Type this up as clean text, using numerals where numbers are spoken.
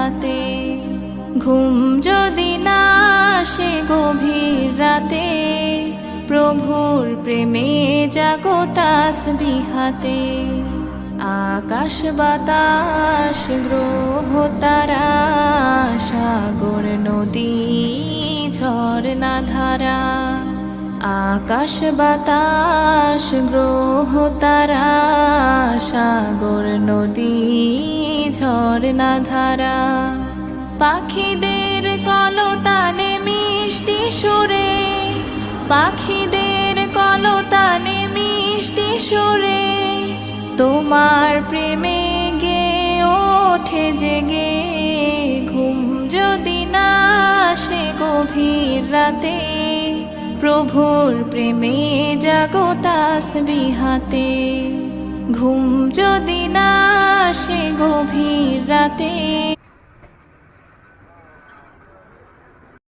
বিহাতে। ঘুম যদি না আসে গভীর রাতে, প্রভুর প্রেমে জাগো তাসবিহাতে। আকাশ বাতাস গ্রহ তারা, সাগর নদী ঝরনা ধারা। আকাশ বাতাস গ্রহ তারা, সাগর নদী ঝরনা ধারা। পাখিদের কলতানে মিষ্টি সুরে, পাখিদের কলতানে মিষ্টি সুরে, তোমার প্রেমে গে ওঠে জেগে। ঘুম যদি না আসে গভীর রাতে, প্রভুর প্রেমে জাগো তাসবিহাতে। ঘুম যদি না আসে গভীর রাতে।